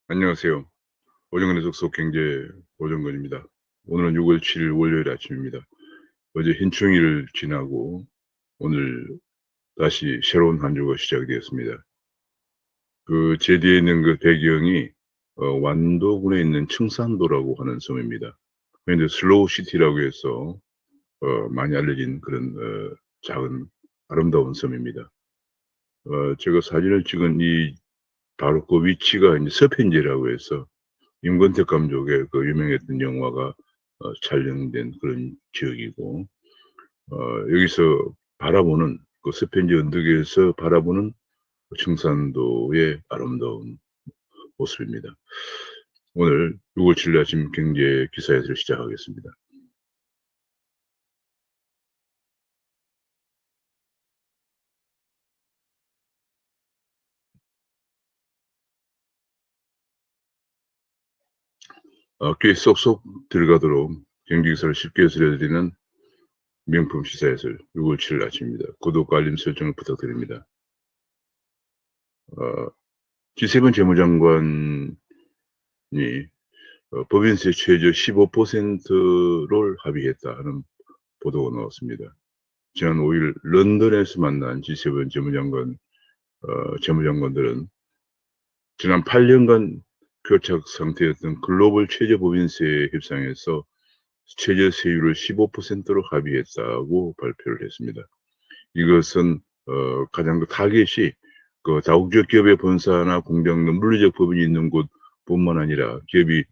안녕하세요. 오정근의 속속 경제 오정근입니다. 오늘은 6월 7일 월요일 아침입니다. 어제 흰충일을 지나고 오늘 다시 새로운 한 주가 시작이 되었습니다. 제 뒤에 있는 그 배경이 완도군에 있는 청산도라고 하는 섬입니다. 근데 슬로우 시티라고 해서 많이 알려진 그런 작은 아름다운 섬입니다. 제가 사진을 찍은 바로 그 위치가 이제 서편제라고 해서 임권택 감독의 그 유명했던 영화가 촬영된 그런 지역이고, 여기서 바라보는 그 스펜지 언덕에서 바라보는 청산도의 아름다운 모습입니다. 오늘 6월 7일 아침 경제 기사에서 시작하겠습니다. 꽤 쏙쏙 들어가도록 경제 기사를 쉽게 해설해드리는 명품 시사 해설 6월 7일 아침입니다. 구독과 알림 설정을 부탁드립니다. 어, G7 재무장관이 법인세 최저 15%를 합의했다는 보도가 나왔습니다. 지난 5일 런던에서 만난 G7 재무장관들은 지난 8년간 교착 상태였던 글로벌 최저 법인세 협상에서 최저 세율을 15%로 합의했다고 발표를 했습니다. 이것은 가장 그 타겟이 그 다국적 기업의 본사나 공장 등 물리적 법인이 있는 곳뿐만 아니라 기업이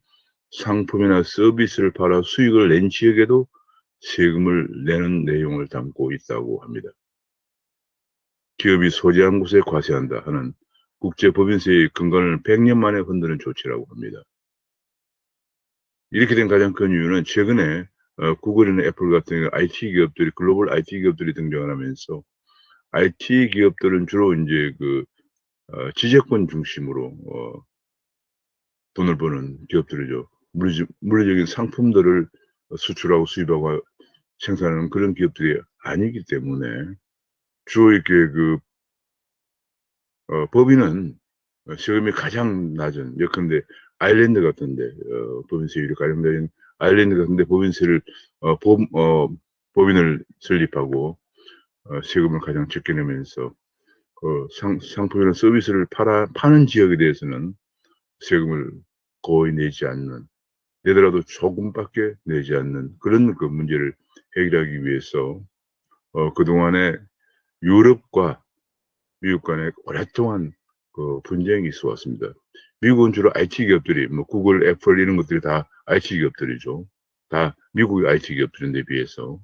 상품이나 서비스를 팔아 수익을 낸 지역에도 세금을 내는 내용을 담고 있다고 합니다. 기업이 소재한 곳에 과세한다 하는 국제법인세의 근간을 100년 만에 흔드는 조치라고 합니다. 이렇게 된 가장 큰 이유는 최근에 구글이나 애플 같은 IT 기업들이 글로벌 IT 기업들이 등장을 하면서 IT 기업들은 주로 이제 지재권 중심으로 돈을 버는 기업들이죠. 물리적인 상품들을 수출하고 수입하고 생산하는 그런 기업들이 아니기 때문에 주로 이렇게 법인은 세금이 가장 낮은, 예컨대 아일랜드 같은데 법인세율이 가장 낮은 아일랜드 같은데 법인을 설립하고 세금을 가장 적게 내면서 상품이나 서비스를 파는 지역에 대해서는 세금을 거의 내지 않는, 내더라도 조금밖에 내지 않는 그런 그 문제를 해결하기 위해서 그동안에 유럽과 미국 간에 오랫동안 그 분쟁이 있어 왔습니다. 미국은 주로 IT 기업들이 뭐 구글, 애플 이런 것들이 다 IT 기업들이죠. 다 미국의 IT 기업들인데 비해서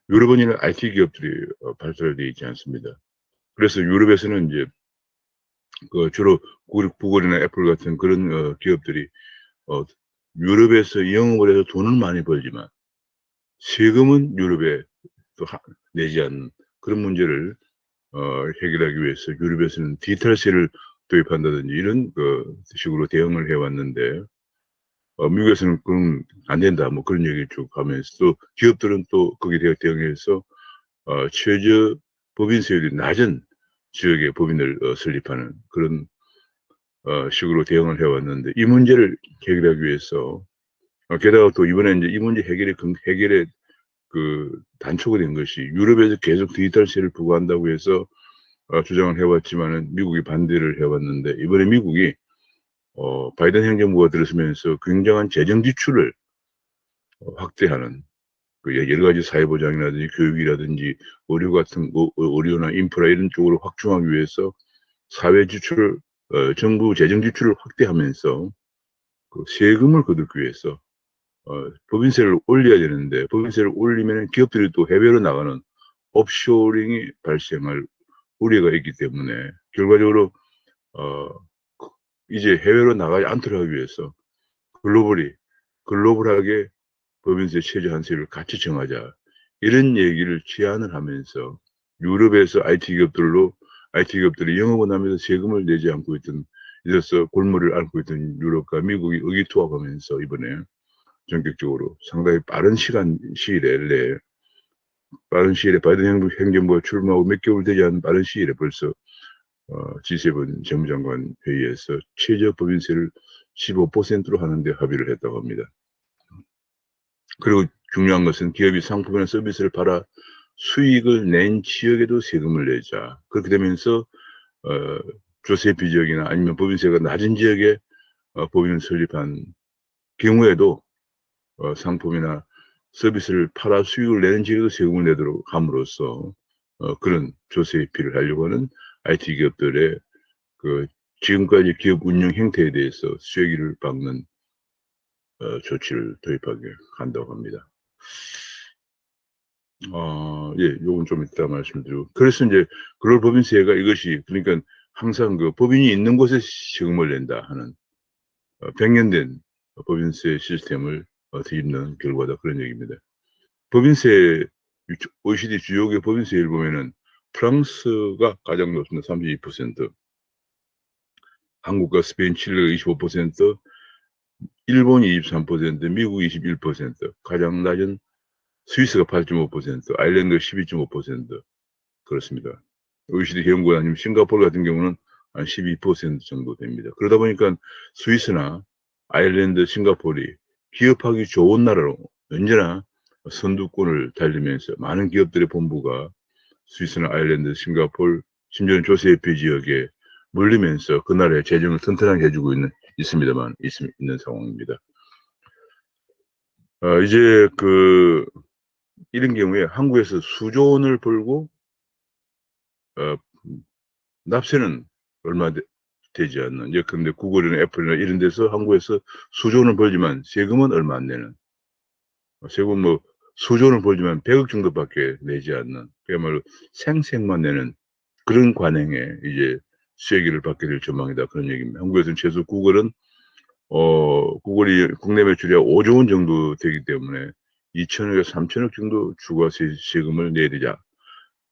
유럽은 이런 IT 기업들이 발달되어 있지 않습니다. 그래서 유럽에서는 이제 주로 구글이나 애플 같은 그런 기업들이 어, 유럽에서 영업을 해서 돈을 많이 벌지만 세금은 유럽에 또 내지 않는 그런 문제를 해결하기 위해서 유럽에서는 디지털세를 도입한다든지 이런 식으로 대응을 해왔는데 미국에서는 그건 안 된다 뭐 그런 얘기를 쭉 하면서 또 기업들은 또 거기에 대응해서 최저 법인세율이 낮은 지역에 법인을 설립하는 그런 식으로 대응을 해왔는데 이 문제를 해결하기 위해서 게다가 또 이번에 이제 이 문제 해결의 단초가 된 것이 유럽에서 계속 디지털세를 부과한다고 해서 주장을 해왔지만은 미국이 반대를 해왔는데 이번에 미국이 바이든 행정부가 들어서면서 굉장한 재정 지출을 확대하는 여러 가지 사회보장이라든지 교육이라든지 의료 같은 의료나 인프라 이런 쪽으로 확충하기 위해서 사회 지출, 정부 재정 지출을 확대하면서 세금을 거두기 위해서 법인세를 올려야 되는데 법인세를 올리면 기업들이 또 해외로 나가는 옵쇼링이 발생할 우려가 있기 때문에 결과적으로 어, 이제 해외로 나가지 않도록 하기 위해서 글로벌하게 법인세 최저 한세율을 같이 정하자. 이런 얘기를 제안을 하면서 유럽에서 IT 기업들이 영업을 하면서 세금을 내지 않고 있던, 이래서 골머리를 앓고 있던 유럽과 미국이 의기투합하면서 이번에 전격적으로 상당히 빠른 시일에 바이든 행정부가 출마하고 몇 개월 되지 않은 빠른 시일에 벌써 G7 재무장관 회의에서 최저 법인세를 15%로 하는 데 합의를 했다고 합니다. 그리고 중요한 것은 기업이 상품이나 서비스를 팔아 수익을 낸 지역에도 세금을 내자. 그렇게 되면서 조세비 지역이나 아니면 법인세가 낮은 지역에 법인을 설립한 경우에도 상품이나 서비스를 팔아 수익을 내는 지역에도 세금을 내도록 함으로써 그런 조세피를 하려고 하는 IT 기업들의 그 지금까지 기업 운영 형태에 대해서 쐐기를 박는 조치를 도입하게 한다고 합니다. 예, 요건 좀 이따 말씀드리고. 그래서 이제 근로법인세가 이것이 그러니까 항상 그 법인이 있는 곳에 세금을 낸다 하는 100년 된 법인세 시스템을 뒤집는 결과다 그런 얘기입니다. 법인세 OECD 주요국의 법인세를 보면은 프랑스가 가장 높습니다. 32%, 한국과 스페인, 칠레가 25%, 일본이 23%, 미국이 21%, 가장 낮은 스위스가 8.5%, 아일랜드가 12.5% 그렇습니다. OECD 회원국 아니면 싱가포르 같은 경우는 한 12% 정도 됩니다. 그러다 보니까 스위스나 아일랜드, 싱가포르이 기업하기 좋은 나라로 언제나 선두권을 달리면서 많은 기업들의 본부가 스위스나 아일랜드, 싱가포르, 심지어는 조세피 지역에 몰리면서 그 나라의 재정을 튼튼하게 해주고 있습니다만, 있는 상황입니다. 이제 이런 경우에 한국에서 수조 원을 벌고, 납세는 얼마 되지 않는, 예컨대 구글이나 애플이나 이런 데서 한국에서 수조 원을 벌지만 세금은 얼마 안 내는, 세금 뭐 수조 원을 벌지만 100억 정도밖에 내지 않는, 그야말로 생색만 내는 그런 관행에 이제 쐐기를 받게 될 전망이다. 그런 얘기입니다. 한국에서는 최소 구글은, 구글이 국내 매출이 5조 원 정도 되기 때문에 2천억에서 3천억 정도 추가세금을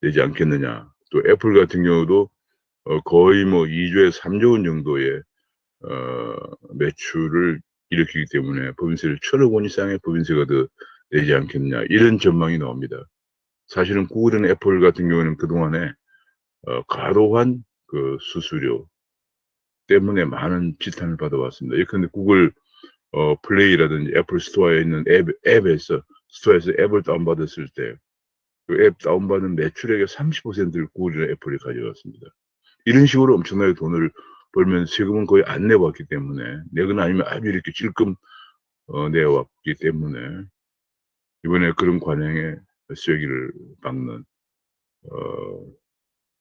내지 않겠느냐. 또 애플 같은 경우도 거의 뭐 2조에서 3조 원 정도의 매출을 일으키기 때문에 법인세를 1,000억 원 이상의 법인세가 더 내지 않겠느냐. 이런 전망이 나옵니다. 사실은 구글이나 애플 같은 경우는 그동안에 과도한 그 수수료 때문에 많은 지탄을 받아왔습니다. 예컨대 구글 플레이라든지 애플 스토어에 있는 스토어에서 앱을 다운받았을 때 그 앱 다운받은 매출액의 30%를 구글이나 애플이 가져갔습니다. 이런 식으로 엄청나게 돈을 벌면 세금은 거의 안 내왔기 때문에, 내거나 아니면 아주 이렇게 찔끔 내왔기 때문에 이번에 그런 관행에 쐐기를 박는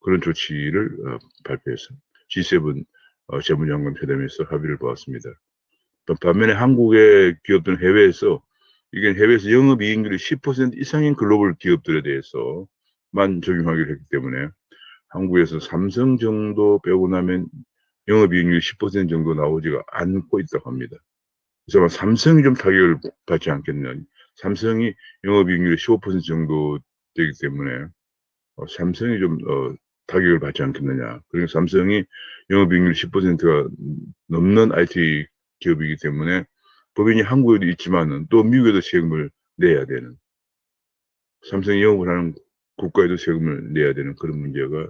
그런 조치를 발표해서 G7 재무장관 회담에서 합의를 보았습니다. 반면에 한국의 기업들은 해외에서 영업이익률이 10% 이상인 글로벌 기업들에 대해서만 적용하기로 했기 때문에 한국에서 삼성 정도 빼고 나면 영업이익률 10% 정도 나오지가 않고 있다고 합니다. 그래서 아마 삼성이 좀 타격을 받지 않겠느냐. 삼성이 영업이익률이 15% 정도 되기 때문에 삼성이 좀 타격을 받지 않겠느냐. 그러니까 삼성이 영업이익률 10%가 넘는 IT 기업이기 때문에 법인이 한국에도 있지만은 또 미국에도 세금을 내야 되는, 삼성이 영업을 하는 국가에도 세금을 내야 되는 그런 문제가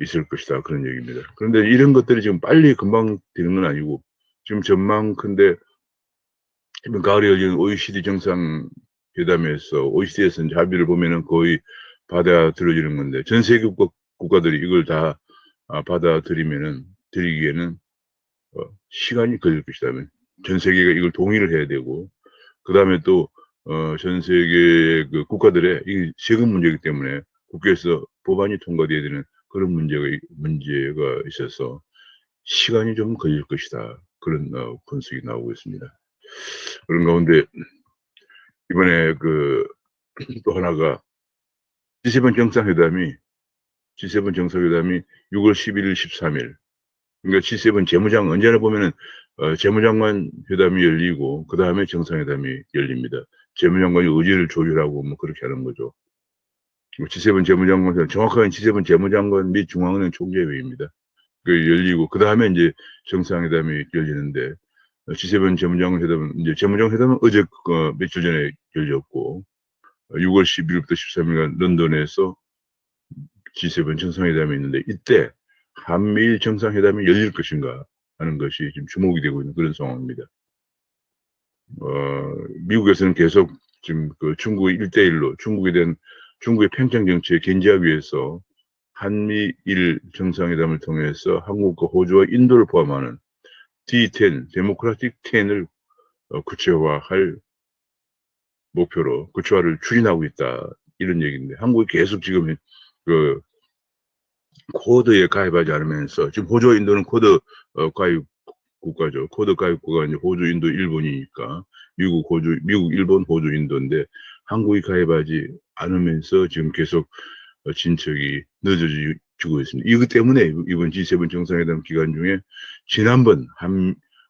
있을 것이다. 그런 얘기입니다. 그런데 이런 것들이 지금 빨리 금방 되는 건 아니고 지금 전망컨대 이번 가을에 열린 OECD 정상회담에서 OECD에서 이제 합의를 보면은 거의 받아들여지는 건데 전 세계 국가들이 이걸 다 드리기에는 시간이 걸릴 것이다. 전 세계가 이걸 동의를 해야 되고, 그 다음에 또 전 세계 그 국가들의 이 세금 문제이기 때문에 국회에서 법안이 통과돼야 되는 그런 문제가 있어서 시간이 좀 걸릴 것이다. 그런 분석이 나오고 있습니다. 그런 가운데 이번에 또 하나가 G7 정상회담이 6월 11일, 13일. 그러니까 G7 재무장 언제나 보면은 재무장관 회담이 열리고 그 다음에 정상회담이 열립니다. 재무장관이 의제를 조율하고 뭐 그렇게 하는 거죠. G7 재무장관 회담, 정확하게 G7 재무장관 및 중앙은행 총재회의입니다. 열리고 그 다음에 이제 정상회담이 열리는데 G7 재무장관 회담은 이제 재무장 회담은 어제 며칠 전에 열렸고 6월 11일부터 13일간 런던에서 G7 정상회담이 있는데 이때 한미일 정상회담이 열릴 것인가? 하는 것이 지금 주목이 되고 있는 그런 상황입니다. 미국에서는 계속 지금 그 중국의 1대1로 중국의 팽창 정치에 견제하기 위해서 한미일 정상회담을 통해서 한국과 호주와 인도를 포함하는 D10, 데모크라틱 10을 구체화할 목표로 구체화를 추진하고 있다. 이런 얘기인데, 한국이 계속 지금 그 코드에 가입하지 않으면서, 지금 호주와 인도는 코드 가입 국가죠. 코드 가입 국가가 이제 호주, 인도, 일본이니까 미국, 일본, 호주, 인도인데 한국이 가입하지 않으면서 지금 계속 진척이 늦어지고 있습니다. 이것 때문에 이번 G7 정상회담 기간 중에 지난번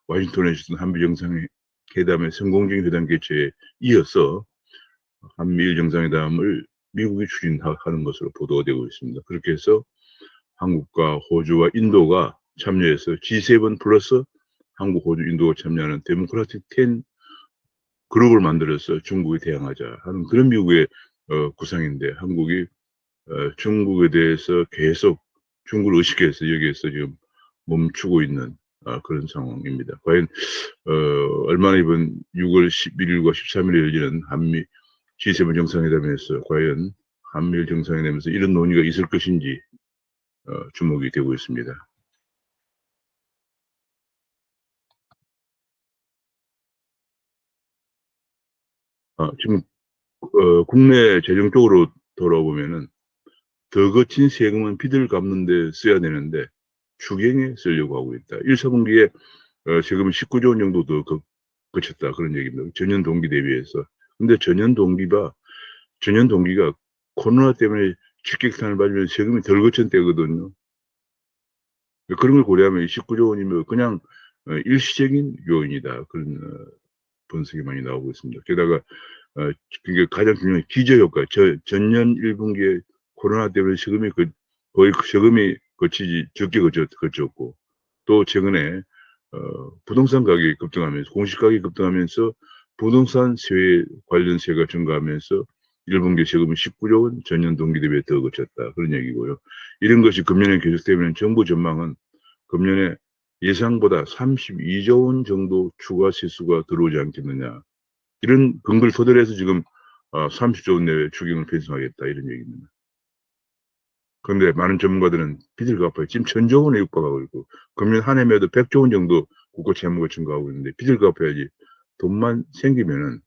와싱턴에 있었던 한미 정상회담의 성공적인 회담 개최에 이어서 한미일 정상회담을 미국이 추진하는 것으로 보도가 되고 있습니다. 그렇게 해서 한국과 호주와 인도가 참여해서 G7 플러스 한국, 호주, 인도가 참여하는 데모크라틱 10 그룹을 만들어서 중국에 대항하자 하는 그런 미국의 구상인데, 한국이 중국에 대해서 계속 중국을 의식해서 여기에서 지금 멈추고 있는 그런 상황입니다. 과연 얼마나 이번 6월 11일과 13일에 열리는 한미 G7 정상회담에서 과연 한미일 정상회담에서 이런 논의가 있을 것인지 주목이 되고 있습니다. 지금 국내 재정 쪽으로 돌아보면은 더 거친 세금은 빚을 갚는 데 써야 되는데 추경에 쓰려고 하고 있다. 1, 4분기에 세금은 19조 원 정도 더 거쳤다. 그런 얘기입니다. 전년 동기 대비해서. 근데 전년 동기가 코로나 때문에 직격탄을 맞으면 세금이 덜 거친 때거든요. 그런 걸 고려하면 19조 원이면 그냥 일시적인 요인이다. 그런 분석이 많이 나오고 있습니다. 게다가 그게 가장 중요한 기저효과. 전년 1분기에 코로나 때문에 거의 세금이 적게 거쳤고, 또 최근에 부동산 가격이 급등하면서, 공시가격이 급등하면서 부동산 세외 관련세가 증가하면서 1분기 세금이 19조 원, 전년 동기 대비에 더 거쳤다. 그런 얘기고요. 이런 것이 금년에 계속되면 정부 전망은 금년에 예상보다 32조 원 정도 추가 세수가 들어오지 않겠느냐. 이런 근거를 토대로 해서 지금 30조 원 내외 추경을 편성하겠다. 이런 얘기입니다. 그런데 많은 전문가들은 빚을 갚아요. 지금 1,000조 원에 육박하고 있고, 금년 한 해매도 100조 원 정도 국고 채무가 증가하고 있는데 빚을 갚아야지. 돈만 생기면은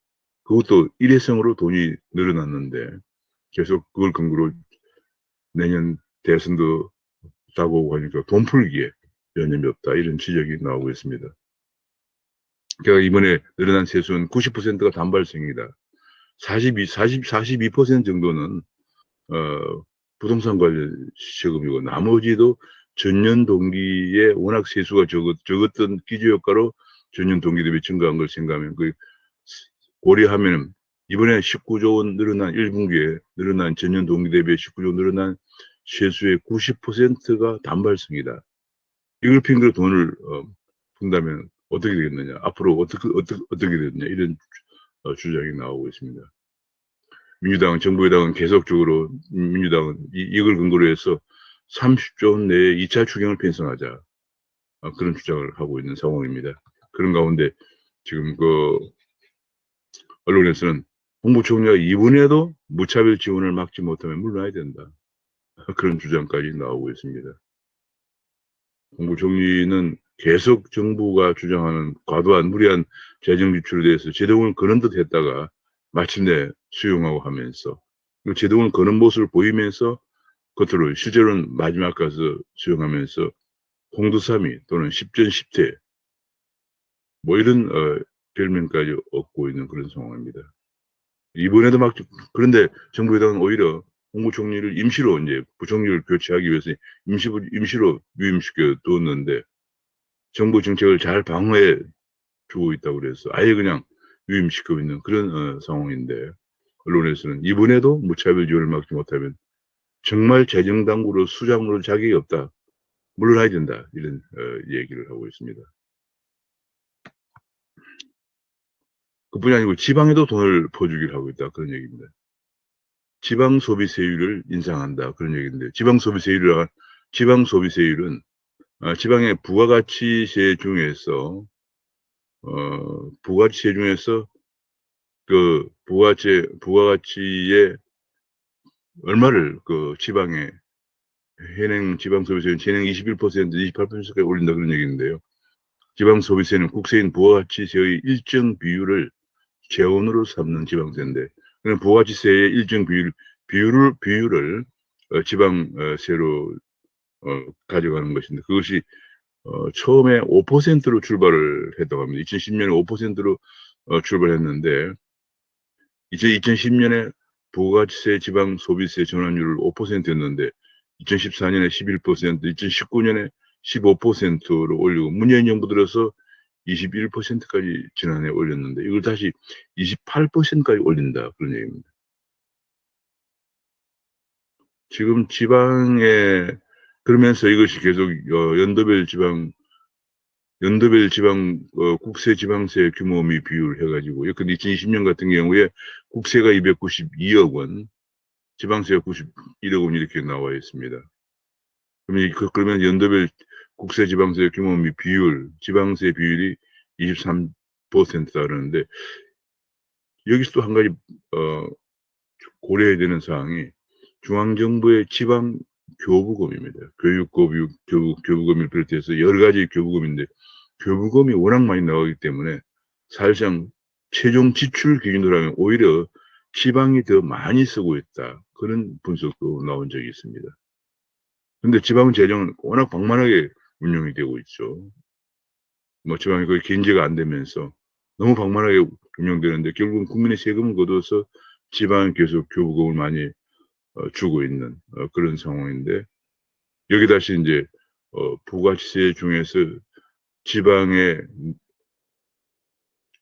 그것도 일회성으로 돈이 늘어났는데 계속 그걸 근거로 내년 대선도 다가오고 하니까 돈 풀기에 여념이 없다. 이런 지적이 나오고 있습니다. 제가 이번에 늘어난 세수는 90%가 단발성이다. 42% 정도는 부동산 관련 세금이고, 나머지도 전년 동기에 워낙 세수가 적었던 기저효과로 전년 동기 대비 증가한 걸 생각하면 고려하면 이번에 19조 원 늘어난 1분기에 늘어난 전년 동기 대비 19조 원 늘어난 세수의 90%가 단발성이다. 이걸 핑계로 돈을 푼다면 어떻게 되겠느냐, 앞으로 어떻게 되겠느냐, 이런 주장이 나오고 있습니다. 정부 여당은 계속적으로 민주당은 이걸 근거로 해서 30조 원 내에 2차 추경을 편성하자, 그런 주장을 하고 있는 상황입니다. 그런 가운데 지금 언론에서는 홍보총리가 이번에도 무차별 지원을 막지 못하면 물러나야 된다. 그런 주장까지 나오고 있습니다. 홍보총리는 계속 정부가 주장하는 과도한 무리한 재정 지출에 대해서 제동을 거는 듯 했다가 마침내 수용하고 하면서, 제동을 거는 모습을 보이면서 겉으로 실제로는 마지막 가서 수용하면서 홍두사미 또는 10전 10퇴 뭐 이런 별명까지 얻고 있는 그런 상황입니다. 이번에도 그런데 정부 여당은 오히려 홍보총리를 임시로 이제 부총리를 교체하기 위해서 임시로 유임시켜 두었는데 정부 정책을 잘 방어해 주고 있다고 그래서 아예 그냥 유임시키고 있는 그런 상황인데, 언론에서는 이번에도 무차별 지원을 막지 못하면 정말 재정당국으로 수장으로 자격이 없다, 물러나야 된다, 이런 얘기를 하고 있습니다. 그뿐이 아니고 지방에도 돈을 퍼주기를 하고 있다, 그런 얘기입니다. 지방 소비세율을 인상한다, 그런 얘기인데, 지방 소비세율은 지방의 부가가치세 중에서 부가가치세 중에서 그 부가가치의 얼마를 그 지방에 현행 지방소비세는 현행 21%, 28%까지 올린다 그런 얘기인데요. 지방소비세는 국세인 부가가치세의 일정 비율을 재원으로 삼는 지방세인데, 그럼 부가가치세의 일정 비율을 지방세로 가져가는 것인데, 그것이 처음에 5%로 출발을 했다고 합니다. 2010년에 5%로 출발했는데, 이제 2010년에 부가가치세 지방 소비세 전환율을 5%였는데 2014년에 11%, 2019년에 15%로 올리고 문재인 정부 들어서 21%까지 지난해 올렸는데 이걸 다시 28%까지 올린다 그런 얘기입니다. 지금 지방에 그러면서 이것이 계속 연도별 지방 국세 지방세 규모 및 비율 해가지고 근데 2020년 같은 경우에 국세가 292억 원, 지방세가 91억 원 이렇게 나와 있습니다. 그러면 연도별 국세 지방세 규모 및 비율, 지방세 비율이 23%다 그러는데 여기서 또 한 가지 고려해야 되는 사항이 중앙정부의 지방 교부금입니다. 교부금을 비롯해서 여러 가지 교부금인데 교부금이 워낙 많이 나오기 때문에 사실상 최종 지출 기준으로 하면 오히려 지방이 더 많이 쓰고 있다. 그런 분석도 나온 적이 있습니다. 근데 지방 재정은 워낙 방만하게 운영이 되고 있죠. 뭐 지방이 거의 견제가 안 되면서 너무 방만하게 운영되는데 결국은 국민의 세금을 걷어서 지방에 계속 교부금을 많이 주고 있는 그런 상황인데 여기 다시 이제 부가치세 중에서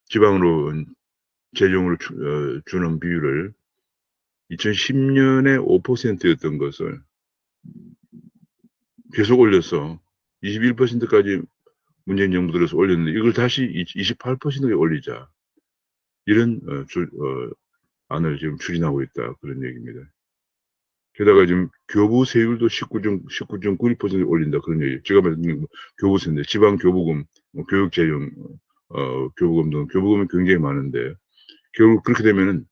지방으로 재정으로 주는 비율을 2010년에 5%였던 것을 계속 올려서 21%까지 문재인 정부 들어서 올렸는데 이걸 다시 28%에 올리자 이런 안을 지금 추진하고 있다 그런 얘기입니다. 게다가 지금 교부세율도 19.91% 올린다 그런 얘기. 제가 말씀드린 교부세인데 지방 교부금, 교육재정 교부금 등 교부금이 굉장히 많은데 결국 그렇게 되면은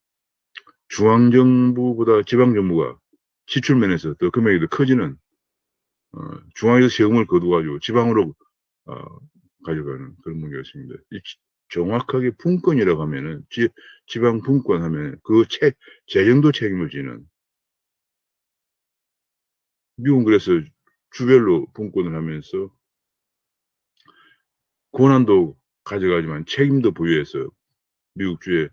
중앙정부보다 지방정부가 지출면에서 더 금액이 더 커지는 중앙에서 세금을 거둬가지고 지방으로 가져가는 그런 문제가 있습니다. 정확하게 분권이라고 하면은 지방 분권 하면 그 재정도 책임을 지는 미국은 그래서 주별로 분권을 하면서 권한도 가져가지만 책임도 부여해서 미국주의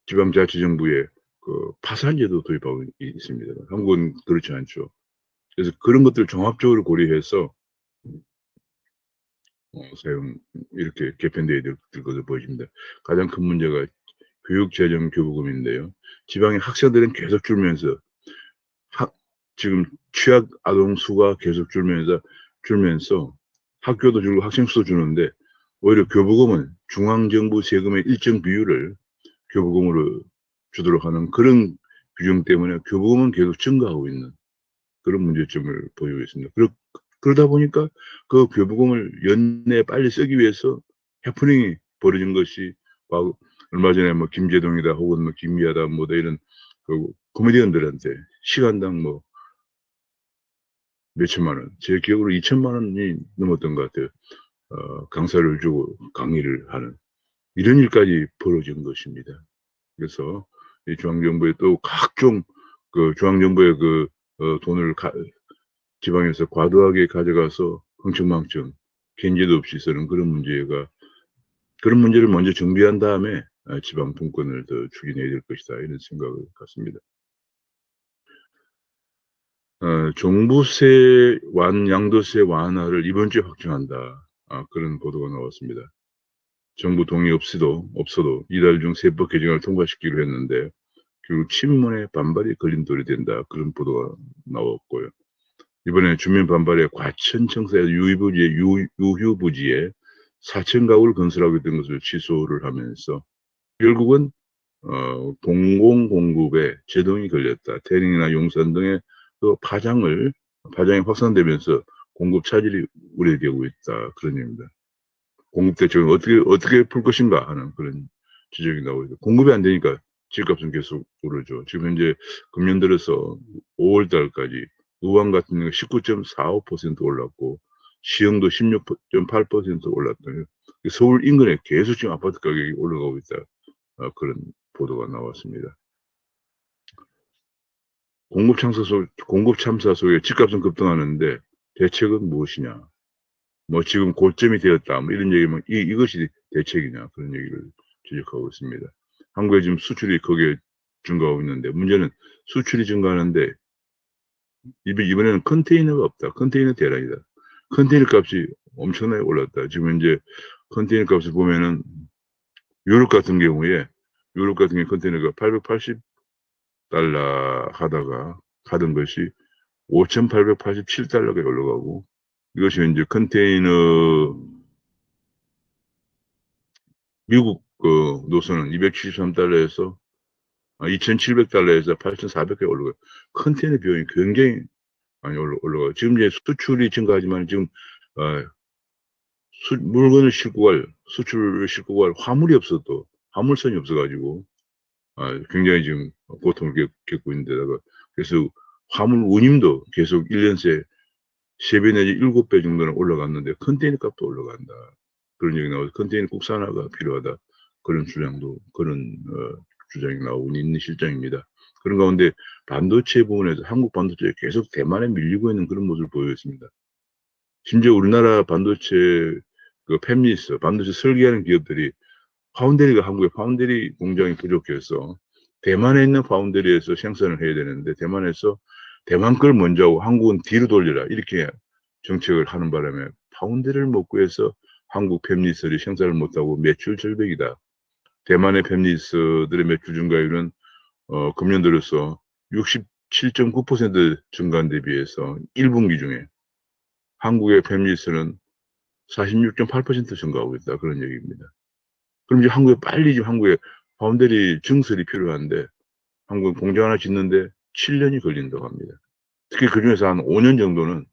지방자치정부의 그 파산제도 도입하고 있습니다. 한국은 그렇지 않죠. 그래서 그런 것들을 종합적으로 고려해서 사용 이렇게 개편되어야 될 것으로 보여집니다. 가장 큰 문제가 교육재정교부금인데요. 지방의 학생들은 계속 줄면서 지금 취약 아동 수가 계속 줄면서 학교도 줄고 학생 수도 주는데 오히려 교부금은 중앙정부 세금의 일정 비율을 교부금으로 주도록 하는 그런 규정 때문에 교부금은 계속 증가하고 있는 그런 문제점을 보이고 있습니다. 그러다 보니까 그 교부금을 연내에 빨리 쓰기 위해서 해프닝이 벌어진 것이 얼마 전에 뭐 김재동이다 혹은 뭐 김미아다 뭐다 이런 그 코미디언들한테 시간당 뭐 몇천만 원, 제 기억으로 2천만 원이 넘었던 것 같아요. 강사를 주고 강의를 하는 이런 일까지 벌어진 것입니다. 그래서 이 중앙정부의 또 각종 그 중앙정부의 그 돈을 지방에서 과도하게 가져가서 흥청망청 견제도 없이 쓰는 그런 문제를 먼저 정비한 다음에 지방 분권을 더 추진해야 될 것이다 이런 생각을 갖습니다. 종부세 양도세 완화를 이번 주에 확정한다. 그런 보도가 나왔습니다. 정부 동의 없어도 이달 중 세법 개정을 통과시키기로 했는데 결국 친문의 반발이 걸림돌이 된다. 그런 보도가 나왔고요. 이번에 주민 반발에 과천청사에서 유휴부지에 4천 가구를 건설하고 있던 것을 취소를 하면서 결국은 공공공급에 제동이 걸렸다. 태릉이나 용산 등의 또 파장이 확산되면서 공급 차질이 우려되고 있다. 그런 얘기입니다. 공급 대책을 어떻게 풀 것인가 하는 그런 지적이 나오고 있다. 공급이 안 되니까 집값은 계속 오르죠. 지금 현재 금년 들어서 5월 달까지 의왕 같은 경우 19.45% 올랐고 시흥도 16.8% 올랐다. 서울 인근에 계속 지금 아파트 가격이 올라가고 있다. 그런 보도가 나왔습니다. 공급 참사 속에 집값은 급등하는데 대책은 무엇이냐? 뭐 지금 고점이 되었다. 뭐 이런 얘기면 이것이 대책이냐 그런 얘기를 지적하고 있습니다. 한국에 지금 수출이 거기에 증가하고 있는데 문제는 수출이 증가하는데 이번에는 컨테이너가 없다. 컨테이너 대란이다. 컨테이너 값이 엄청나게 올랐다. 지금 이제 컨테이너 값을 보면은 유럽 같은 경우에 컨테이너가 880달러 가던 것이 5,887달러가 올라가고 이것이 이제 컨테이너 미국 그 노선은 273달러에서 2,700달러에서 8,400개 올라가요. 컨테이너 비용이 굉장히 많이 올라가요. 지금 이제 수출이 증가하지만 지금 어, 물건을 수출을 싣고 갈 화물선이 없어가지고 굉장히 지금 고통을 겪고 있는데다가 그래서 화물 운임도 계속 1년 새 3배 내지 7배 정도는 올라갔는데 컨테이너 값도 올라간다. 그런 얘기 나오고 컨테이너 국산화가 필요하다. 그런 주장이 나오고 있는 실정입니다. 그런 가운데 반도체 부분에서 한국 반도체가 계속 대만에 밀리고 있는 그런 모습을 보여있습니다. 심지어 우리나라 반도체 그 팹리스 반도체 설계하는 기업들이 한국에 파운드리 공장이 부족해서 대만에 있는 파운드리에서 생산을 해야 되는데 대만 걸 먼저 하고 한국은 뒤로 돌려라 이렇게 정책을 하는 바람에 파운드리를 못 구해서 한국 팹리스들이 생산을 못하고 매출 절벽이다. 대만의 팹리스들의 매출 증가율은 금년 들어서 67.9% 증가한 데 비해서 1분기 중에 한국의 팹리스는 46.8% 증가하고 있다. 그런 얘기입니다. 그럼 이제 한국에 파운드리 증설이 필요한데 한국은 공장 하나 짓는데 7년이 걸린다고 합니다. 특히 그중에서 한 5년 정도는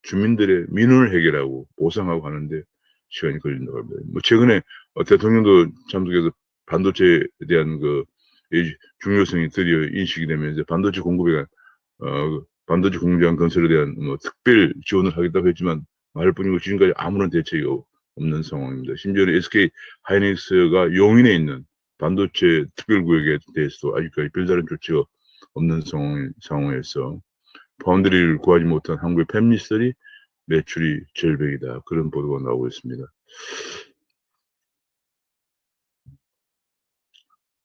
주민들의 민원을 해결하고 보상하고 하는데 시간이 걸린다고 합니다. 뭐 최근에 대통령도 참석해서 반도체에 대한 중요성이 드디어 인식이 되면서 반도체 공장 건설에 대한 뭐 특별 지원을 하겠다고 했지만 말뿐이고 지금까지 아무런 대책이 없는 상황입니다. 심지어는 SK 하이닉스가 용인에 있는 반도체 특별구역에 대해서도 아직까지 별다른 조치가 없는 상황에서 파운드리를 구하지 못한 한국의 팹리스들이 매출이 절벽이다. 그런 보도가 나오고 있습니다.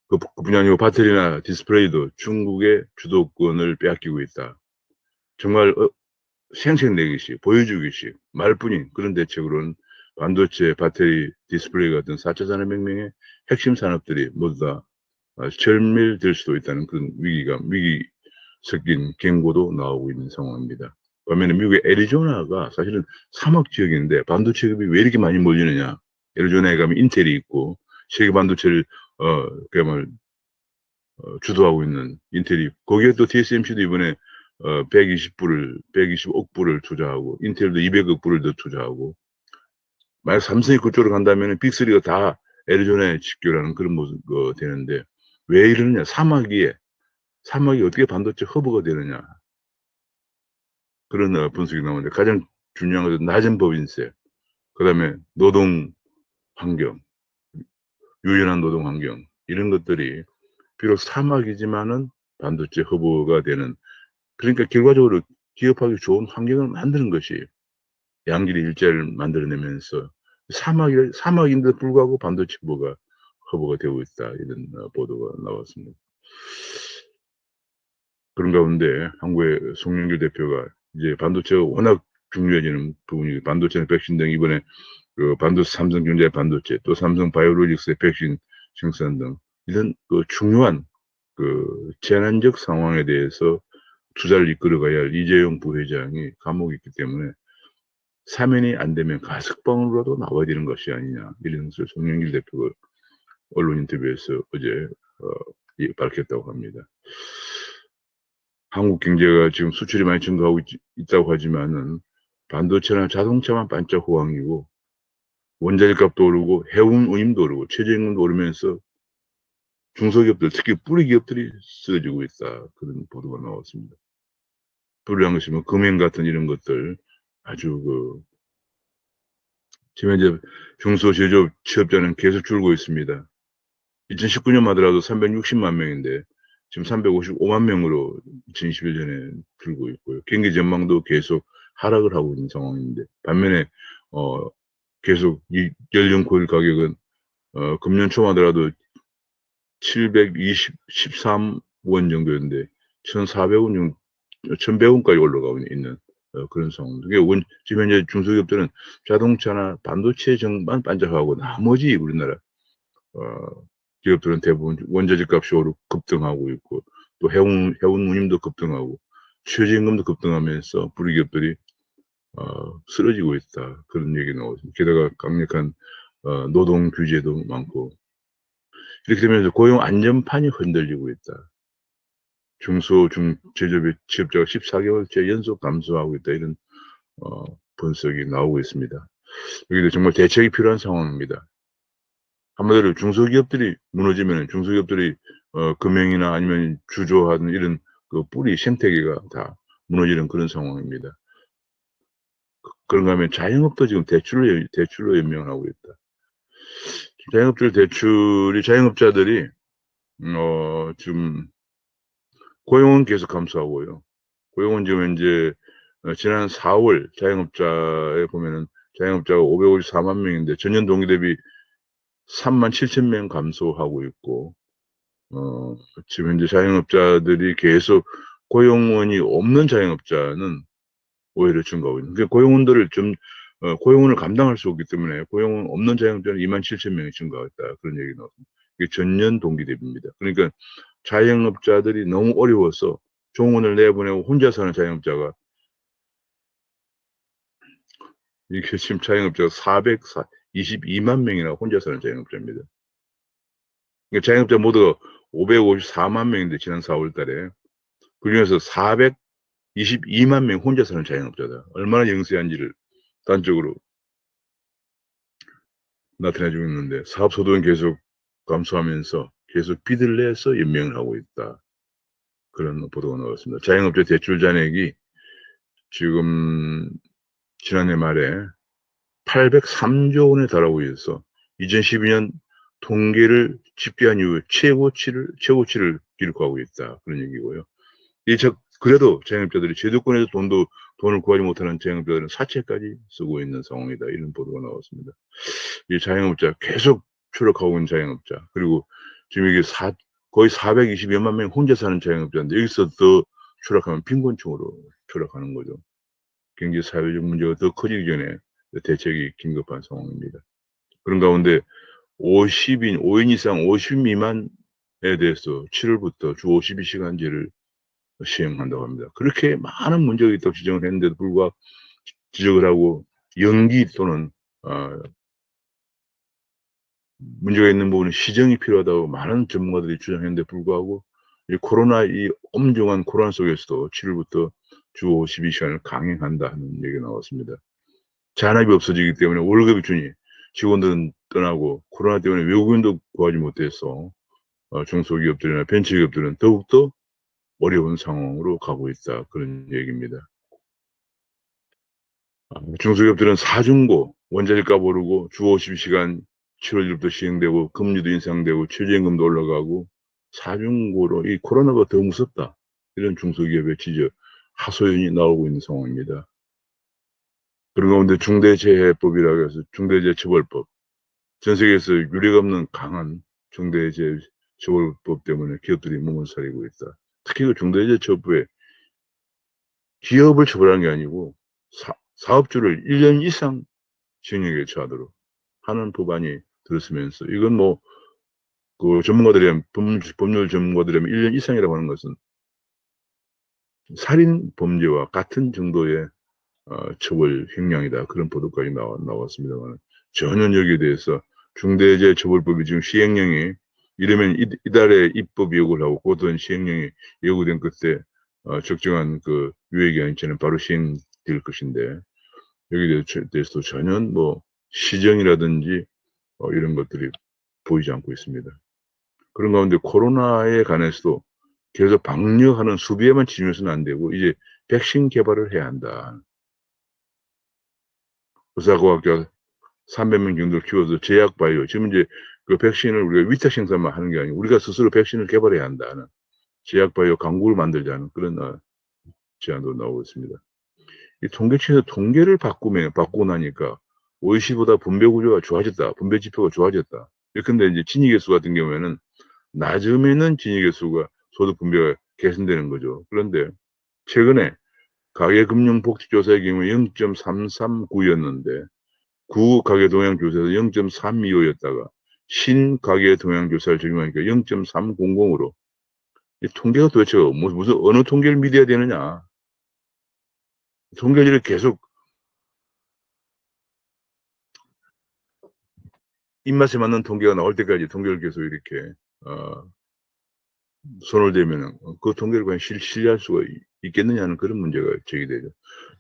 그뿐이 아니고 배터리나 디스플레이도 중국의 주도권을 빼앗기고 있다. 정말 생색내기식, 보여주기식, 말뿐인 그런 대책으로는 반도체, 배터리, 디스플레이 같은 4차 산업혁명의 핵심 산업들이 모두 다 절멸될 수도 있다는 그런 위기 섞인 경고도 나오고 있는 상황입니다. 반면에 미국의 애리조나가 사실은 사막 지역인데 반도체 기업이 왜 이렇게 많이 몰리느냐. 애리조나에 가면 인텔이 있고 세계 반도체를 그야말로 주도하고 있는 인텔이 거기에 또 TSMC도 이번에 120억 불을 투자하고 인텔도 200억 불을 더 투자하고 만약 삼성이 그쪽으로 간다면 빅3가 다 애리조나에 집결하는 그런 모습 되는데 왜 이러느냐. 사막이 어떻게 반도체 허브가 되느냐. 그런 분석이 나오는데 가장 중요한 것은 낮은 법인세, 그 다음에 노동 환경, 유연한 노동 환경 이런 것들이 비록 사막이지만은 반도체 허브가 되는 그러니까 결과적으로 기업하기 좋은 환경을 만드는 것이 양질의 일자리를 만들어내면서 사막인데도 불구하고 반도체 허브가 되고 있다 이런 보도가 나왔습니다. 그런 가운데 한국의 송영길 대표가 이제 반도체가 워낙 중요해지는 부분이 반도체는 백신 등 이번에 삼성전자의 반도체 또 삼성 바이오로직스의 백신 생산 등 이런 중요한 재난적 상황에 대해서 투자를 이끌어가야 할 이재용 부회장이 감옥에 있기 때문에 사면이 안 되면 가석방으로라도 나와야 되는 것이 아니냐 이런 것을 송영길 대표가 언론 인터뷰에서 어제 밝혔다고 합니다. 한국 경제가 지금 수출이 많이 증가하고 있다고 하지만은 반도체나 자동차만 반짝 호황이고 원자재 값도 오르고 해운 운임도 오르고 최저임금도 오르면서 중소기업들 특히 뿌리 기업들이 쓰러지고 있다. 그런 보도가 나왔습니다. 뿌리란 것이 뭐 금행 같은 이런 것들 아주 지금 이제 중소제조업 취업자는 계속 줄고 있습니다. 2019년 하더라도 360만 명인데 지금 355만 명으로 2021년에 줄고 있고요. 경기 전망도 계속 하락을 하고 있는 상황인데 반면에 어 계속 이 연령 고일 가격은 금년 초하더라도 713원 정도였는데 1,400원 정도, 1,100원까지 올라가고 있는 그런 상황입니다. 지금 현재 중소기업들은 자동차나 반도체 정만 반짝하고 나머지 우리나라 기업들은 대부분 원자재 값이 급등하고 있고 또 해운 운임도 급등하고 최저임금도 급등하면서 불기업들이 쓰러지고 있다. 그런 얘기 나오습니다. 게다가 강력한 노동 규제도 많고 이렇게 되면서 고용 안전판이 흔들리고 있다. 중소제조업 취업자가 14개월째 연속 감소하고 있다. 이런 분석이 나오고 있습니다. 여기도 정말 대책이 필요한 상황입니다. 한마디로 중소기업들이 무너지면 중소기업들이 금융이나 아니면 주조하는 이런 뿌리 생태계가 다 무너지는 그런 상황입니다. 그런가 하면 자영업도 지금 대출로 연명을 하고 있다. 자영업자들이 지금 고용은 계속 감소하고요. 고용은 지금 현재 지난 4월 자영업자에 보면은 자영업자가 554만 명인데 전년 동기 대비 3만 7천 명 감소하고 있고 지금 현재 자영업자들이 계속 고용원이 없는 자영업자는 오히려 증가하고 있는. 그러니까 고용원을 감당할 수 없기 때문에 고용원 없는 자영업자는 2만 7천 명이 증가했다. 그런 얘기 나왔습니다. 이게 전년 동기 대비입니다. 그러니까 자영업자들이 너무 어려워서 종원을 내보내고 혼자 사는 자영업자가 이게 지금 자영업자가 422만 명이나 혼자 사는 자영업자입니다. 그러니까 자영업자 모두가 554만 명인데 지난 4월 달에 그중에서 422만 명 혼자 사는 자영업자다. 얼마나 영세한지를 단적으로 나타내주고 있는데 사업소득은 계속 감소하면서 계속 빚을 내서 연명을 하고 있다. 그런 보도가 나왔습니다. 자영업자 대출 잔액이 지금 지난해 말에 803조 원에 달하고 있어서 2012년 통계를 집계한 이후에 최고치를 기록하고 있다. 그런 얘기고요. 그래도 자영업자들이 제도권에서 돈을 구하지 못하는 자영업자들은 사채까지 쓰고 있는 상황이다. 이런 보도가 나왔습니다. 이 자영업자 계속 추락하고 있는 자영업자 그리고 지금 이게 거의 420여만 명 혼자 사는 자영업자인데 여기서 더 추락하면 빈곤층으로 추락하는 거죠. 경제 사회적 문제가 더 커지기 전에 대책이 긴급한 상황입니다. 그런 가운데 5인 이상 50 미만에 대해서 7월부터 주 52시간제를 시행한다고 합니다. 그렇게 많은 문제가 있다고 지적을 했는데도 불구하고 지적을 하고 연기 또는 문제가 있는 부분은 시정이 필요하다고 많은 전문가들이 주장했는데 불구하고 이 엄중한 코로나 속에서도 7월부터 주 52시간을 강행한다는 얘기가 나왔습니다. 잔업이 없어지기 때문에 월급이 주니 직원들은 떠나고 코로나 때문에 외국인도 구하지 못해서 중소기업들이나 벤처기업들은 더욱더 어려운 상황으로 가고 있다. 그런 얘기입니다. 중소기업들은 사중고, 원자재값 오르고 주 50시간 7월 1일부터 시행되고 금리도 인상되고 최저임금도 올라가고 사중고로 이 코로나가 더 무섭다. 이런 중소기업의 하소연이 나오고 있는 상황입니다. 그런 가운데 중대재해법이라고 해서 중대재해처벌법. 전 세계에서 유례가 없는 강한 중대재해처벌법 때문에 기업들이 몸을 사리고 있다. 특히 그 중대재해처벌법에 기업을 처벌하는 게 아니고 사업주를 1년 이상 징역에 처하도록 하는 법안이 들었으면서 이건 법률 전문가들이면 1년 이상이라고 하는 것은 살인 범죄와 같은 정도의 처벌 형량이다. 그런 보도까지 나왔습니다만 전혀 여기에 대해서 중대재해처벌법이 지금 시행령이 이러면 이달에 입법 예고를 하고 곧은 시행령이 예고된 끝에 적정한 그 유예기간이 지나면 바로 시행될 것인데 여기에 대해서도 전혀 뭐 시정이라든지 이런 것들이 보이지 않고 있습니다. 그런 가운데 코로나에 관해서도 계속 방역하는 수비에만 치중해서는 안 되고 이제 백신 개발을 해야 한다. 의사과학자 300명 정도를 키워서 제약바이오 지금 이제 그 백신을 우리가 위탁 생산만 하는 게 아니고 우리가 스스로 백신을 개발해야 한다는 제약바이오 강국을 만들자는 그런 제안도 나오고 있습니다. 이 통계치에서 통계를 바꾸고 나니까 OECD보다 분배 구조가 좋아졌다. 분배 지표가 좋아졌다. 예컨대 이제 진위계수 같은 경우에는 낮으면은 진위계수가 소득 분배가 개선되는 거죠. 그런데 최근에 가계금융복지조사의 경우에 0.339였는데 구가계동향조사에서 0.325였다가 신가계동향조사를 적용하니까 0.300으로 이 통계가 도대체 무슨 어느 통계를 믿어야 되느냐. 통계를 계속 입맛에 맞는 통계가 나올 때까지 통계를 계속 이렇게 손을 대면은 그 통계를 과연 신뢰할 수가 있겠느냐는 그런 문제가 제기되죠.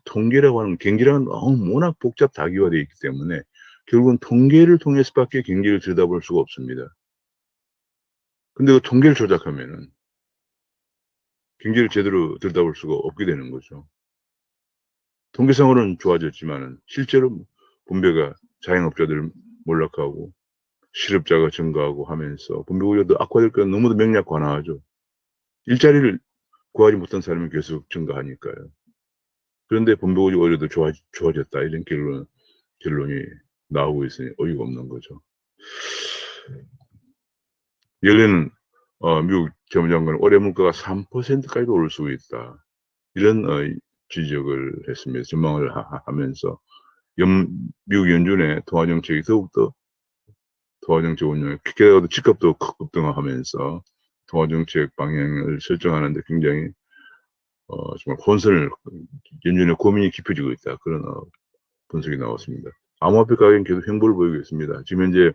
통계라고 하는 경제라는 워낙 복잡 다기화되어 있기 때문에 결국은 통계를 통해서밖에 경제를 들여다볼 수가 없습니다. 근데 그 통계를 조작하면은 경제를 제대로 들여다볼 수가 없게 되는 거죠. 통계상으로는 좋아졌지만은 실제로 분배가 자영업자들 몰락하고 실업자가 증가하고 하면서 분배 구조도 악화될까 너무도 명약관화하죠. 일자리를 구하지 못한 사람이 계속 증가하니까요. 그런데 분배 구조가 오히려 더 좋아졌다 이런 결론이 나오고 있으니 어이가 없는 거죠. 연례는 미국 재무장관은 올해 물가가 3%까지도 오를 수 있다. 이런 지적을 했습니다. 전망을 하면서 미국 연준의 통화정책이 더욱더 통화정책 운영에 게다가 집값도 급등하면서 통화정책 방향을 설정하는데 굉장히 정말 혼선을 연준의 고민이 깊어지고 있다. 그런 분석이 나왔습니다. 암호화폐 가격은 계속 횡보를 보이고 있습니다. 지금 현재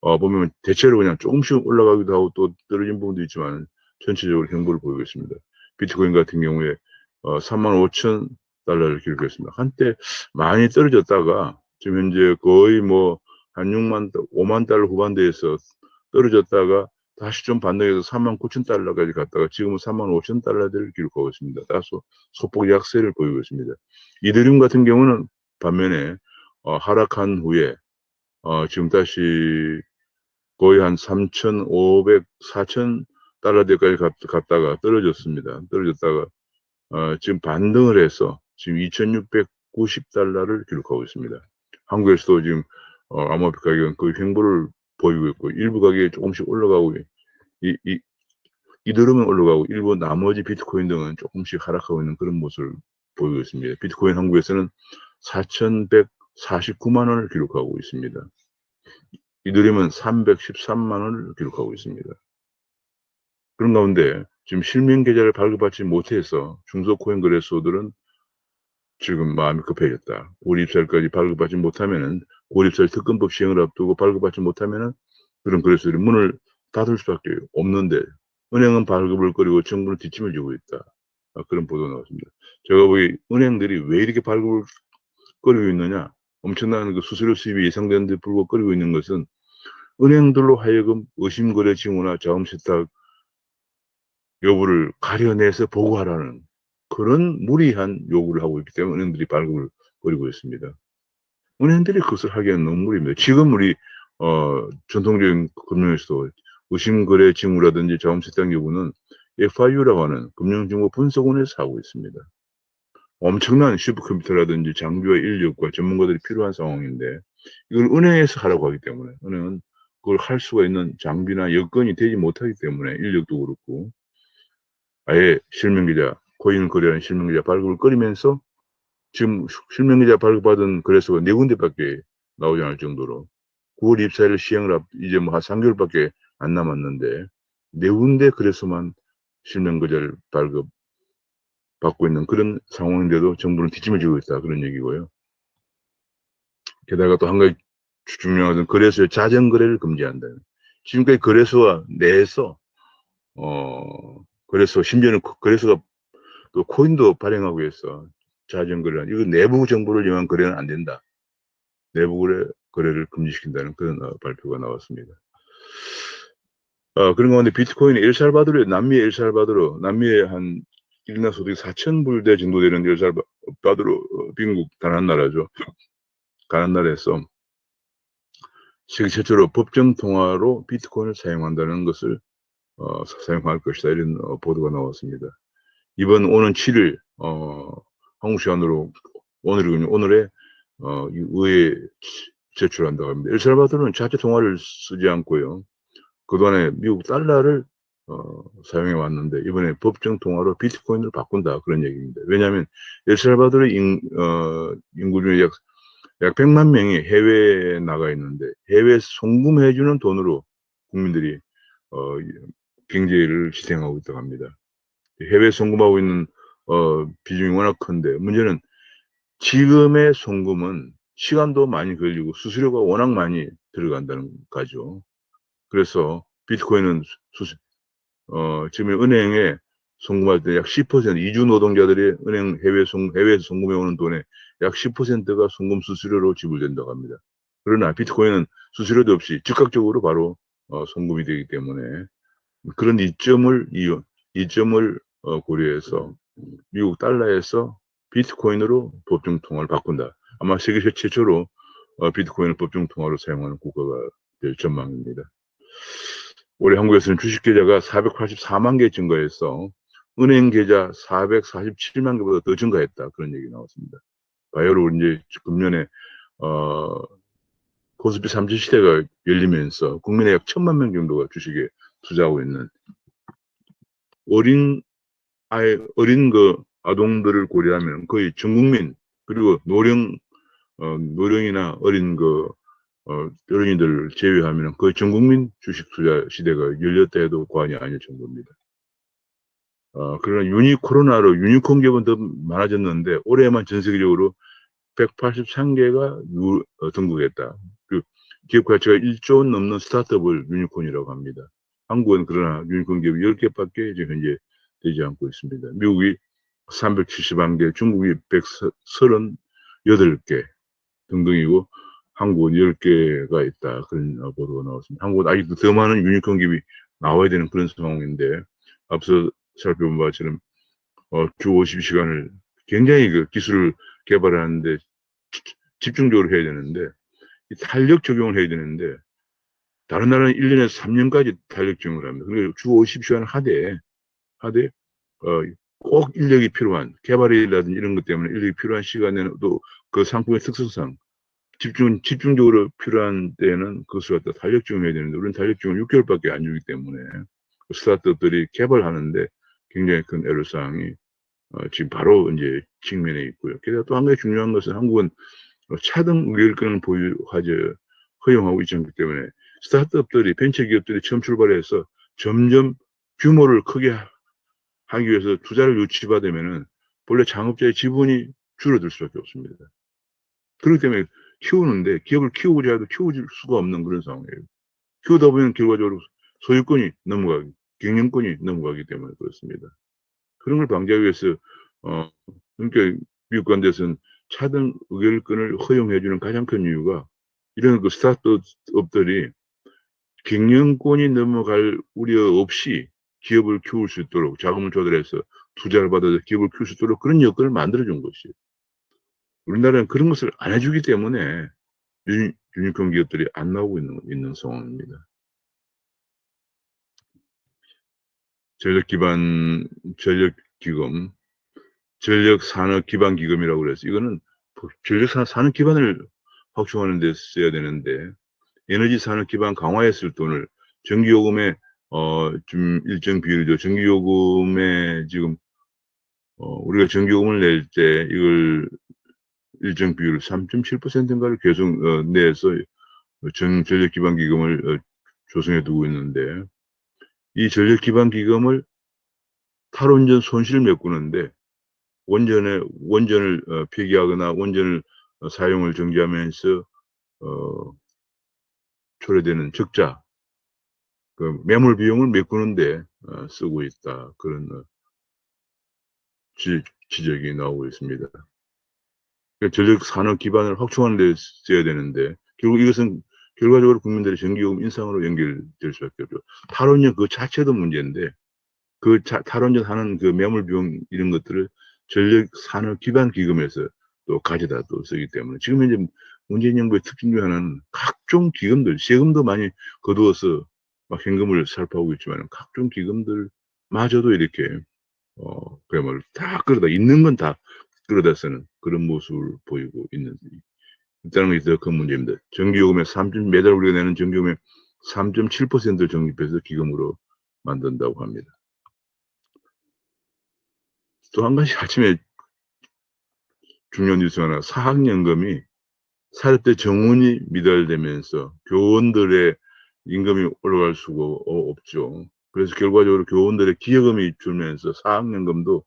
보면 대체로 그냥 조금씩 올라가기도 하고 또 떨어진 부분도 있지만 전체적으로 횡보를 보이고 있습니다. 비트코인 같은 경우에 35,000달러를 기록했습니다. 한때 많이 떨어졌다가 지금 현재 거의 뭐 한 5만 달러 후반대에서 떨어졌다가 다시 좀 반등해서 39,000달러까지 갔다가 지금은 35,000달러대를 기록하고 있습니다. 다소 소폭 약세를 보이고 있습니다. 이더리움 같은 경우는 반면에 하락한 후에 지금 다시 거의 한 3,500, 4,000달러대까지 갔다가 떨어졌습니다. 떨어졌다가 지금 반등을 해서 지금 2,690달러를 기록하고 있습니다. 한국에서도 지금 암호화폐 가격은 거의 횡보를 보이고 있고 일부 가격이 조금씩 올라가고 이더리움은 올라가고 일부 나머지 비트코인 등은 조금씩 하락하고 있는 그런 모습을 보이고 있습니다. 비트코인 한국에서는 4,149만 원을 기록하고 있습니다. 이더리움은 313만 원을 기록하고 있습니다. 그런 가운데 지금 실명 계좌를 발급받지 못해서 중소코인 거래소들은 지금 마음이 급해졌다. 9월 입찰까지 발급받지 못하면은 9월 입찰 특검법 시행을 앞두고 발급받지 못하면은 그런 거래소들이 문을 닫을 수밖에 없는데 은행은 발급을 꺼리고 정부는 뒷짐을 지고 있다. 그런 보도 나왔습니다. 제가 보기 은행들이 왜 이렇게 발급을 꺼리고 있느냐? 엄청난 그 수수료 수입이 예상되는데 불구하고 꺼리고 있는 것은 은행들로 하여금 의심거래 징후나 자금 세탁 여부를 가려내서 보고하라는 그런 무리한 요구를 하고 있기 때문에 은행들이 발급을 꺼리고 있습니다. 은행들이 그것을 하기에는 너무 무리입니다. 지금 우리 전통적인 금융에서도 의심거래 징후라든지 자금 세탁 여부는 FIU라고 하는 금융정보 분석원에서 하고 있습니다. 엄청난 슈퍼컴퓨터라든지 장비와 인력과 전문가들이 필요한 상황인데 이걸 은행에서 하라고 하기 때문에 은행은 그걸 할 수가 있는 장비나 여건이 되지 못하기 때문에 인력도 그렇고 아예 실명계좌, 코인 거래하는 실명계좌 발급을 꺼리면서 지금 실명계좌 발급받은 거래소가 4군데밖에 나오지 않을 정도로 9월 입사를 시행을 이제 뭐 한 3개월밖에 안 남았는데 4군데 거래소만 실명계좌를 발급받고 있는 그런 상황인데도 정부는 뒷짐을 지고 있다 그런 얘기고요. 게다가 또 한 가지 중요한 것은 거래소의 자전거래를 금지한다. 지금까지 거래소와 내에서 거래소 심지어는 거래소가 또 코인도 발행하고 해서 자전거를 이거 내부 정보를 이용한 거래는 안 된다. 내부 거래를 금지시킨다는 그런 발표가 나왔습니다. 그런 가운데 비트코인이 남미 엘살바도르, 남미의 한 일나 소득이 4,000불대 정도 되는 엘살바도르, 빈국 가난 나라죠. 가난 나라에서 세계 최초로 법정 통화로 비트코인을 사용한다는 것을 사용할 것이다. 이런 보도가 나왔습니다. 오는 7일 한국 시간으로 오늘에 의회에 제출한다고 합니다. 엘살바도르는 자체 통화를 쓰지 않고요. 그동안에 미국 달러를 사용해 왔는데 이번에 법정 통화로 비트코인을 바꾼다 그런 얘기입니다. 왜냐하면 엘살바도르 인구 중에 약 100만 명이 해외에 나가 있는데 해외 송금해주는 돈으로 국민들이 경제를 지탱하고 있다고 합니다. 해외 송금하고 있는 비중이 워낙 큰데 문제는 지금의 송금은 시간도 많이 걸리고 수수료가 워낙 많이 들어간다는 거죠. 그래서 비트코인은 지금 은행에 송금할 때 약 10%, 이주 노동자들이 해외에서 송금해 오는 돈의 약 10%가 송금 수수료로 지불된다고 합니다. 그러나 비트코인은 수수료도 없이 즉각적으로 바로 송금이 되기 때문에 그런 이점을 고려해서 미국 달러에서 비트코인으로 법정 통화를 바꾼다. 아마 세계 최초로 비트코인을 법정 통화로 사용하는 국가가 될 전망입니다. 올해 한국에서는 주식 계좌가 484만 개 증가해서 은행 계좌 447만 개보다 더 증가했다. 그런 얘기 나왔습니다. 바이오로 이제 금년에 코스피 3천 시대가 열리면서 국민의 약 1,000만 명 정도가 주식에 투자하고 있는 어린 아동들을 고려하면 거의 전 국민 그리고 노령이나 어린이들 제외하면 거의 전 국민 주식 투자 시대가 열렸다 해도 과언이 아닐 정도입니다. 그러나 코로나로 유니콘 기업은 더 많아졌는데 올해만 전 세계적으로 183개가 등극했다. 그 기업 가치가 1조 원 넘는 스타트업을 유니콘이라고 합니다. 한국은 그러나 유니콘 기업이 10개밖에 이제 현재 되지 않고 있습니다. 미국이 371개, 중국이 138개 등등이고 한국은 10개가 있다. 그런 보도가 나왔습니다. 한국은 아직도 더 많은 유니콘 기업이 나와야 되는 그런 상황인데 앞서 살펴본 바처럼 주 50시간을 굉장히 그 기술을 개발하는데 집중적으로 해야 되는데 탄력 적용을 해야 되는데 다른 나라는 1년에서 3년까지 탄력 적용을 합니다. 그리고 주 50시간 하되 꼭 인력이 필요한 개발이라든지 이런 것 때문에 인력이 필요한 시간에는 또 그 상품의 특성상 집중적으로 필요한 때에는 그것을 갖다 탄력 적용해야 되는데 우리는 탄력 적용을 6개월밖에 안 주기 때문에 스타트업들이 개발하는데 굉장히 큰 애로사항이 지금 바로 이제 직면해 있고요. 게다가 또 한 가지 중요한 것은 한국은 차등 의결권을 허용하고 있지 않기 때문에 스타트업들이 벤처기업들이 처음 출발해서 점점 규모를 크게 하기 위해서 투자를 유치받으면은 본래 창업자의 지분이 줄어들 수밖에 없습니다. 그렇기 때문에 기업을 키우고자 해도 키워질 수가 없는 그런 상황이에요. 키우다 보면 결과적으로 경영권이 넘어가기 때문에 그렇습니다. 그런 걸 방지하기 위해서 그러니까 미국 관대에서는 차등 의결권을 허용해주는 가장 큰 이유가 이런 그 스타트업들이 경영권이 넘어갈 우려 없이 기업을 키울 수 있도록 자금을 조달해서 투자를 받아서 기업을 키울 수 있도록 그런 여건을 만들어준 것이에요. 우리나라는 그런 것을 안 해주기 때문에 유니콘 기업들이 안 나오고 있는 상황입니다. 전력기금, 전력산업기반기금이라고 그래서 이거는 전력산업 기반을 확충하는 데 써야 되는데 에너지 산업 기반 강화에 쓸 돈을 전기요금에 좀 일정 비율이죠. 전기요금에 지금 우리가 전기요금을 낼 때 이걸 일정 비율 3.7%인가를 계속 내서 전력기반기금을 조성해 두고 있는데 이 전력기반기금을 탈원전 손실을 메꾸는데 원전을 폐기하거나 원전을 사용을 정지하면서 초래되는 적자, 그 매몰 비용을 메꾸는데 쓰고 있다. 그런 지적이 나오고 있습니다. 그러니까 전력 산업 기반을 확충하는 데 써야 되는데 결국 이것은 결과적으로 국민들의 전기요금 인상으로 연결될 수밖에 없죠. 탈원전 그 자체도 문제인데 탈원전 하는 그 매몰 비용 이런 것들을 전력 산업 기반 기금에서 또 가져다 또 쓰기 때문에 지금 현재 문재인 정부의 특징 중 하나는 각종 기금들, 세금도 많이 거두어서 막 현금을 살포하고 있지만 각종 기금들마저도 이렇게 그야말로 다 끌어다 있는 건 다 끌어다 쓰는 그런 모습을 보이고 있다는 것이 더 큰 문제입니다. 전기요금의 매달 우리가 내는 전기요금의 3.7%를 적립해서 기금으로 만든다고 합니다. 또 한 가지 아침에 중요한 뉴스 하나, 사학연금이 사회 때 정원이 미달되면서 교원들의 임금이 올라갈 수가 없죠. 그래서 결과적으로 교원들의 기여금이 줄면서 사학연금도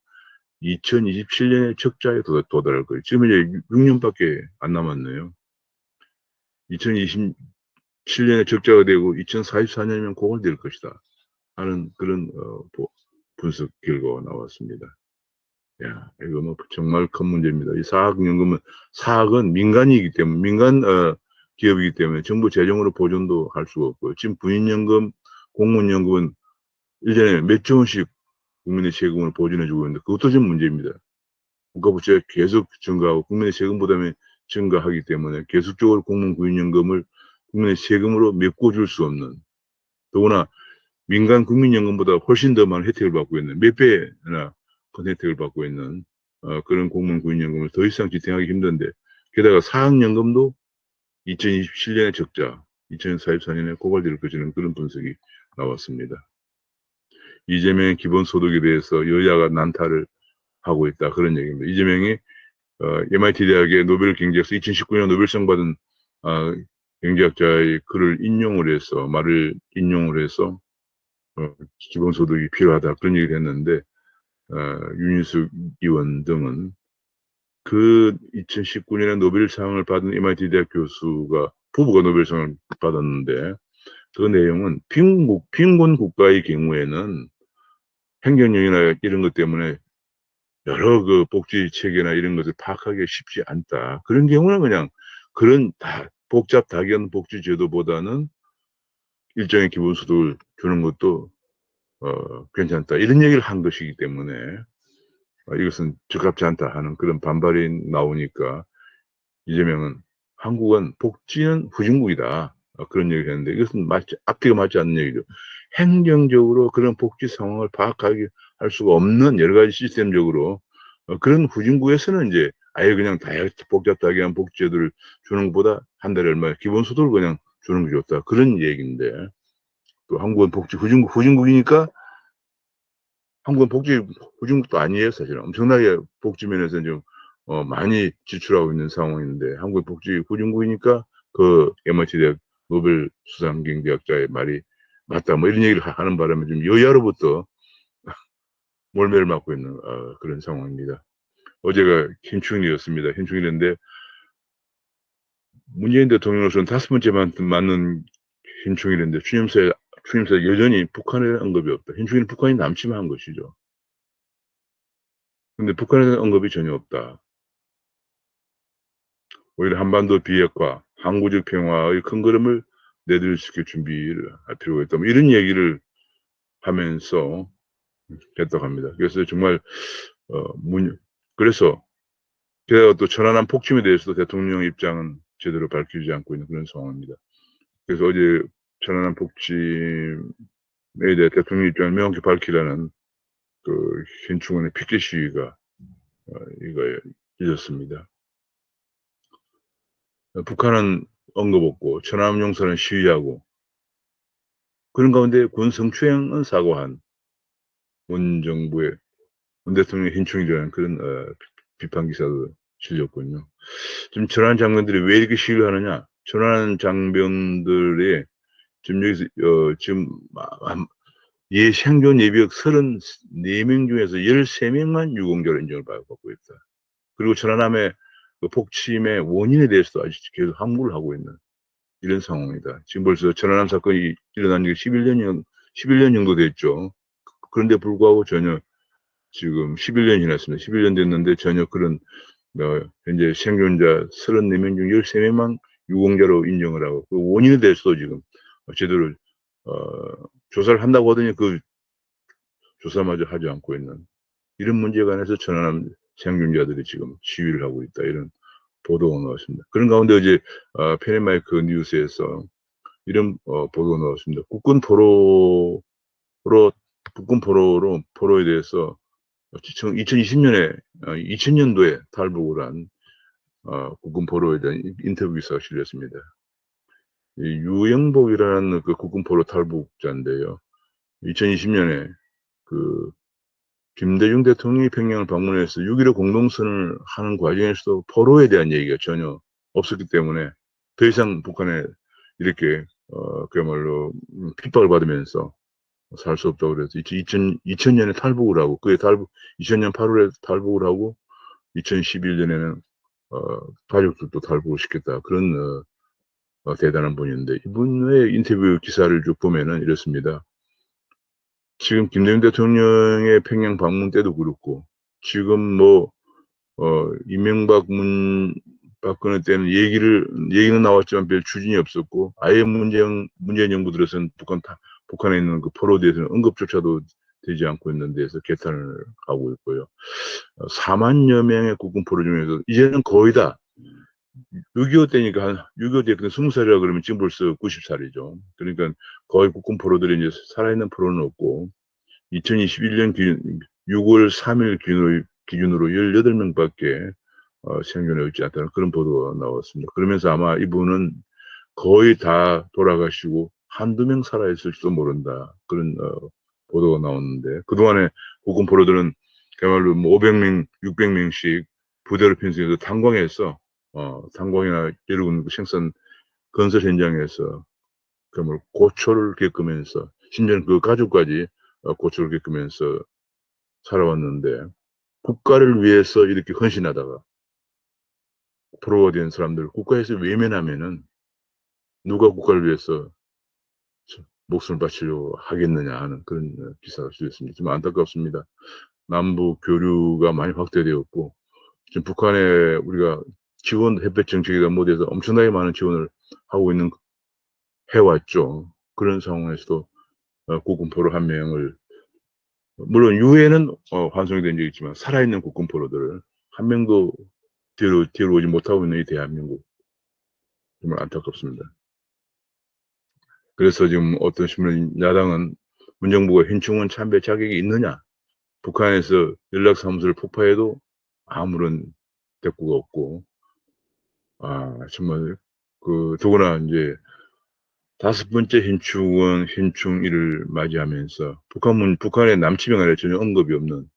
2027년에 적자에 도달할 거예요. 지금 이제 6년밖에 안 남았네요. 2027년에 적자가 되고 2044년이면 고갈될 것이다 하는 그런 분석 결과가 나왔습니다. 야, 이거 뭐 정말 큰 문제입니다. 이 사학연금은 사학은 민간이기 때문에 민간 기업이기 때문에 정부 재정으로 보존도 할 수가 없고요. 지금 군인연금, 공무원연금은 1년에 몇조 원씩 국민의 세금을 보존해주고 있는데 그것도 좀 문제입니다. 국가부채가 계속 증가하고 국민의 세금 부담이 증가하기 때문에 계속적으로 공무원 군인연금을 국민의 세금으로 메꿔줄 수 없는 더구나 민간 국민연금보다 훨씬 더 많은 혜택을 받고 있는 몇 배나 큰 혜택을 받고 있는 그런 공무원 군인연금을 더 이상 지탱하기 힘든데 게다가 사학연금도 2027년에 적자, 2044년에 고갈될 것이라는 그런 분석이 나왔습니다. 이재명의 기본소득에 대해서 여야가 난타를 하고 있다 그런 얘기입니다. 이재명이 MIT 대학의 노벨 경제학에서 2019년 노벨상 받은 경제학자의 글을 말을 인용을 해서 기본소득이 필요하다 그런 얘기를 했는데 윤희숙 의원 등은 그 2019년에 노벨상을 받은 MIT 대학 교수가 부부가 노벨상을 받았는데 그 내용은 빈곤 국가의 경우에는 행정력이나 이런 것 때문에 여러 그 복지 체계나 이런 것을 파악하기 쉽지 않다. 그런 경우는 그냥 그런 복잡 다견 복지 제도보다는 일정의 기본소득을 주는 것도 괜찮다. 이런 얘기를 한 것이기 때문에 이것은 적합지 않다 하는 그런 반발이 나오니까 이재명은 한국은 복지는 후진국이다. 그런 얘기를 했는데 이것은 앞뒤가 맞지 않는 얘기죠. 행정적으로 그런 복지 상황을 파악하게 할 수가 없는 여러 가지 시스템적으로 그런 후진국에서는 이제 아예 그냥 복잡하게한 복지제도를 주는 것보다 한 달에 얼마 기본소득을 그냥 주는 게 좋다. 그런 얘기인데 또 한국은 복지 후진국이니까 한국은 복지 후진국도 아니에요, 사실은. 엄청나게 복지 면에서 좀 많이 지출하고 있는 상황인데 한국의 복지 후진국이니까 그 MIT 대학 노벨 수상 경제학자의 말이 맞다. 뭐 이런 얘기를 하는 바람에 좀 여야로부터 몰매를 맞고 있는 그런 상황입니다. 어제가 힘충일이었습니다. 힘충일인데 문재인 대통령으로서는 5번째 맞는 힘충일인데 취임사에 여전히 북한에 언급이 없다. 힘충일은 북한이 남침한 것이죠. 근데 북한에 대한 언급이 전혀 없다. 오히려 한반도 비핵화, 항구적 평화의 큰 그림을 내들 수 있게 준비를 할 필요가 있다. 뭐 이런 얘기를 하면서 했다고 합니다. 그래서 정말 그래서 게다가 또 천안함 폭침에 대해서도 대통령 입장은 제대로 밝히지 않고 있는 그런 상황입니다. 그래서 어제 천안함 폭침에 대해 대통령 입장을 명확히 밝히라는 그 신충원의 피켓 시위가 이거에 있었습니다. 북한은 언급 없고 천안함 용사는 시위하고 그런 가운데 군 성추행은 사과한 문 정부의 문 대통령의 hin충이라는 그런 비판 기사도 실렸군요. 지금 천안 장병들이 왜 이렇게 시위를 하느냐? 천안 장병들의 지금 여기서 지금 생존 예비역 34명 중에서 13명만 유공자로 인정을 받고 있다. 그리고 천안함의 그 폭침의 원인에 대해서도 아직 계속 항구를 하고 있는 이런 상황이다. 지금 벌써 천안함 사건이 일어난 지 11년 정도 됐죠. 그런데 불구하고 전혀 지금 11년이 지났습니다. 11년 됐는데 전혀 그런 현재 생존자 34명 중 13명만 유공자로 인정을 하고 그 원인에 대해서도 지금 제대로 조사를 한다고 하더니 그 조사마저 하지 않고 있는 이런 문제에 관해서 천안함 생존자들이 지금 시위를 하고 있다 이런 보도가 나왔습니다. 그런 가운데 어제 페니마이크 뉴스에서 이런 보도가 나왔습니다. 포로에 대해서 2020년에 2000년도에 탈북을 한 국군 포로에 대한 인터뷰 기사가 실렸습니다. 유영복이라는 그 국군 포로 탈북자인데요. 2020년에 그 김대중 대통령이 평양을 방문해서 6.15 공동선언을 하는 과정에서도 포로에 대한 얘기가 전혀 없었기 때문에 더 이상 북한에 이렇게 그야말로 핍박을 받으면서 살 수 없다고 그래서 2000년에 탈북을 하고 2000년 8월에 탈북을 하고 2011년에는 가족들도 탈북을 시켰다. 그런 대단한 분인데 이분의 인터뷰 기사를 쭉 보면은 이렇습니다. 지금 김대중 대통령의 평양 방문 때도 그렇고 지금 이명박 박근혜 때는 얘기는 나왔지만 별 추진이 없었고 아예 문재인 정부 들어서는 북한에 있는 그 포로에 대해서는 언급조차도 되지 않고 있는 데서 개탄을 하고 있고요. 4만여 명의 국군 포로 중에서 이제는 거의 다 6.25 때니까 6.25 때 20살이라 그러면 지금 벌써 90살이죠. 그러니까 거의 국군 포로들이 이제 살아있는 포로는 없고 2021년 6월 3일 기준으로 18명밖에 생존해 있지 않다는 그런 보도가 나왔습니다. 그러면서 아마 이분은 거의 다 돌아가시고 한두 명 살아있을지도 모른다. 그런 보도가 나왔는데 그동안에 국군 포로들은 그야말로 500명, 600명씩 부대를 편성해서 탄광이나 예루군 생산 건설 현장에서 그야말로 고초를 겪으면서 심지어는 그 가족까지 고초를 겪으면서 살아왔는데 국가를 위해서 이렇게 헌신하다가 포로가 된 사람들 국가에서 외면하면은 누가 국가를 위해서 목숨을 바치려고 하겠느냐 하는 그런 기사가 실렸습니다. 좀 안타깝습니다. 남북 교류가 많이 확대되었고 지금 북한에 우리가 지원 햇볕 정책이다 못해서 엄청나게 많은 지원을 하고 해왔죠. 그런 상황에서도 국군 포로 한 명을 물론 유해는 환송이 된 적이 있지만 살아있는 국군 포로들을 한 명도 데려오지 못하고 있는 이 대한민국 정말 안타깝습니다. 그래서 지금 어떤 신문 야당은 문정부가 현충원 참배 자격이 있느냐 북한에서 연락사무소를 폭파해도 아무런 대꾸가 없고 정말 더구나 이제 5번째 현충일을 맞이하면서 북한의 남침에 관해 전혀 언급이 없는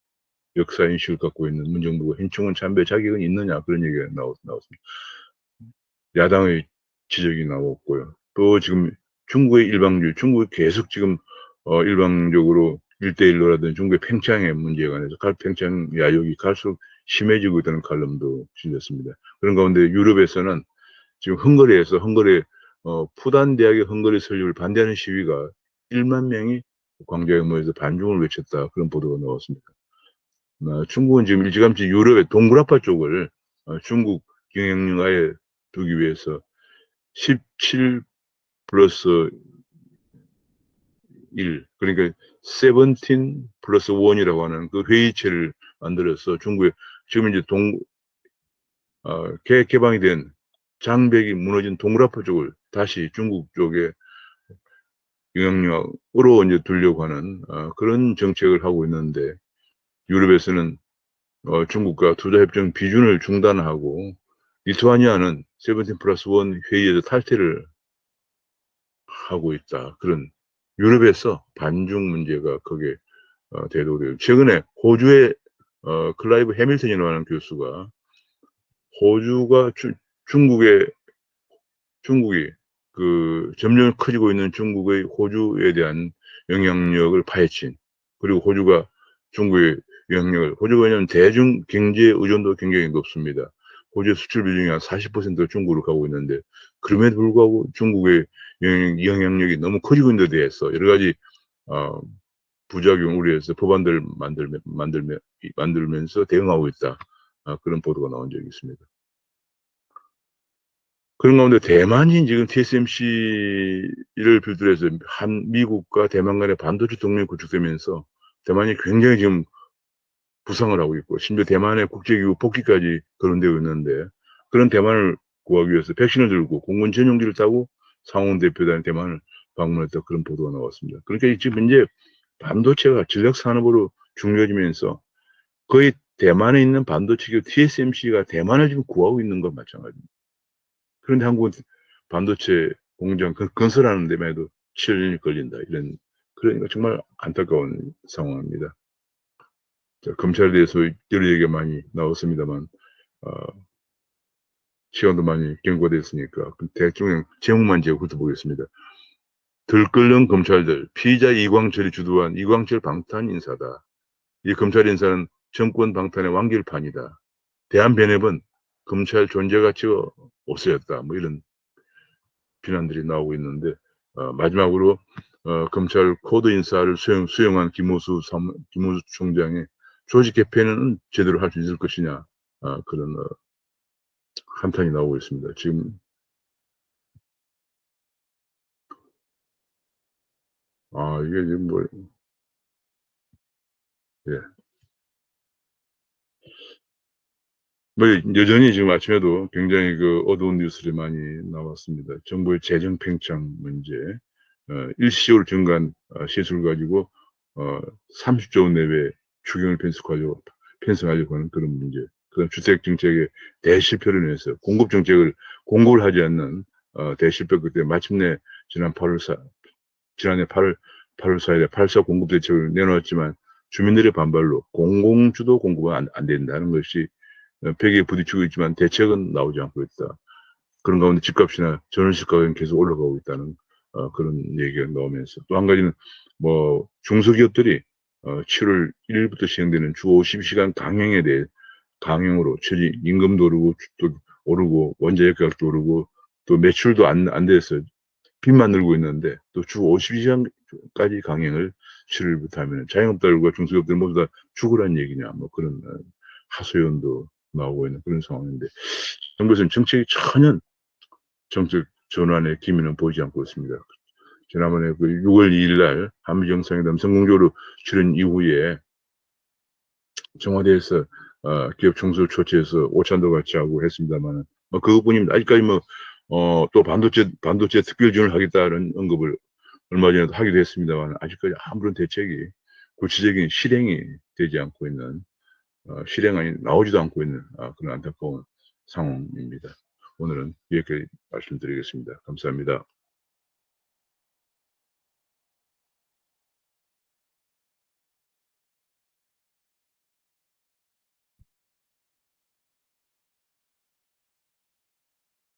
역사 인식을 갖고 있는 문정부가 현충원 참배 자격은 있느냐 그런 얘기가 나왔습니다. 야당의 지적이 나왔고요. 또 지금 중국의 일방주의, 중국이 계속 지금 일방적으로 1대1로라든지 중국의 팽창의 문제에 관해서 팽창 야욕이 갈수록 심해지고 있다는 칼럼도 실렸습니다. 그런 가운데 유럽에서는 지금 헝가리 푸단 대학의 헝가리 설립을 반대하는 시위가 1만 명이 광장에 모여서 반중을 외쳤다. 그런 보도가 나왔습니다. 중국은 지금 일찌감치 유럽의 동굴아파 쪽을 중국 경영령 하에 두기 위해서 17 플러스 1 그러니까 17 플러스 1이라고 하는 그 회의체를 만들어서 중국에 지금 이제 개방이 된 장벽이 무너진 동굴아파 쪽을 다시 중국 쪽에 영향력으로 이제 두려고 하는 그런 정책을 하고 있는데 유럽에서는 중국과 투자협정 비준을 중단하고 리투아니아는 17 플러스 1 회의에서 탈퇴를 하고 있다. 그런 유럽에서 반중 문제가 크게 대두돼요. 최근에 호주의 클라이브 해밀턴이라는 교수가 호주가 중국이 그 점점 커지고 있는 중국의 호주에 대한 영향력을 파헤친 그리고 호주가 중국의 호주가 왜냐하면 대중 경제 의존도 굉장히 높습니다. 호주의 수출 비중이 한 40%가 중국으로 가고 있는데 그럼에도 불구하고 중국의 영향력이 너무 커지고 있는 데 대해서 여러 가지 부작용 우려해서 법안들 만들면서 대응하고 있다. 그런 보도가 나온 적이 있습니다. 그런 가운데 대만이 지금 TSMC를 비롯해서 미국과 대만 간의 반도체 동맹이 구축되면서 대만이 굉장히 지금 부상을 하고 있고, 심지어 대만의 국제기구 복귀까지 거론되고 있는데, 그런 대만을 구하기 위해서 백신을 들고 공군 전용기를 타고 상원 대표단이 대만을 방문했다, 그런 보도가 나왔습니다. 그러니까 지금 현재 반도체가 전략 산업으로 중요해지면서 거의 대만에 있는 반도체 기업 TSMC가 대만을 지금 구하고 있는 것 마찬가지입니다. 그런데 한국은 반도체 공장 건설하는 데만 해도 7년이 걸린다, 이런, 그러니까 정말 안타까운 상황입니다. 자, 검찰에 대해서 여러 얘기가 많이 나왔습니다만, 어, 시간도 많이 경과됐으니까 대충 제목만 제가 훑어보겠습니다. 들끓는 검찰들, 피의자 이광철이 주도한 이광철 방탄 인사다. 이 검찰 인사는 정권 방탄의 완결판이다. 대한변협은 검찰 존재 가치가 없어졌다. 뭐 이런 비난들이 나오고 있는데, 마지막으로 검찰 코드 인사를 수용한 김호수 총장의 조직 개편은 제대로 할 수 있을 것이냐, 그런 한탄이 나오고 있습니다. 지금 이게 지금 뭐, 예. 뭐 여전히 지금 아침에도 굉장히 그 어두운 뉴스들이 많이 나왔습니다. 정부의 재정 팽창 문제, 일시적으로 증가한 시술 가지고 30조 원 내외 추경을 편성하려고 하는 그런 문제. 그다음 주택 정책의 대실패를 인해서 공급 정책을 공급을 하지 않는 대실패 끝에 마침내 지난해 8월 4일에 8.4 공급 대책을 내놓았지만 주민들의 반발로 공공주도 공급은 안 된다는 것이 벽에 부딪히고 있지만 대책은 나오지 않고 있다. 그런 가운데 집값이나 전월세 가격은 계속 올라가고 있다는 그런 얘기가 나오면서, 또 한 가지는 뭐 중소기업들이 7월 1일부터 시행되는 주 52시간 강행으로 처지 임금도 오르고 또 오르고 원자력 가격도 오르고 또 매출도 안 돼서 빚만 늘고 있는데, 또 주 52시간까지 강행을 7일부터 하면 자영업자들과 중소기업들 모두 다 죽으란 얘기냐, 뭐 그런 하소연도 나오고 있는 그런 상황인데, 정부에서는 정책이 전혀 정책 전환의 기미는 보이지 않고 있습니다. 지난번에 그 6월 2일 날 한미 정상회담 성공적으로 치른 이후에 청와대에서 기업 청소 조치해서 오찬도 같이 하고 했습니다만, 그것뿐입니다. 아직까지 또 반도체 특별 지원을 하겠다는 언급을 얼마 전에도 하기도 했습니다만, 아직까지 아무런 대책이 구체적인 실행이 되지 않고 있는, 실행안이 나오지도 않고 있는 그런 안타까운 상황입니다. 오늘은 이렇게 말씀드리겠습니다. 감사합니다.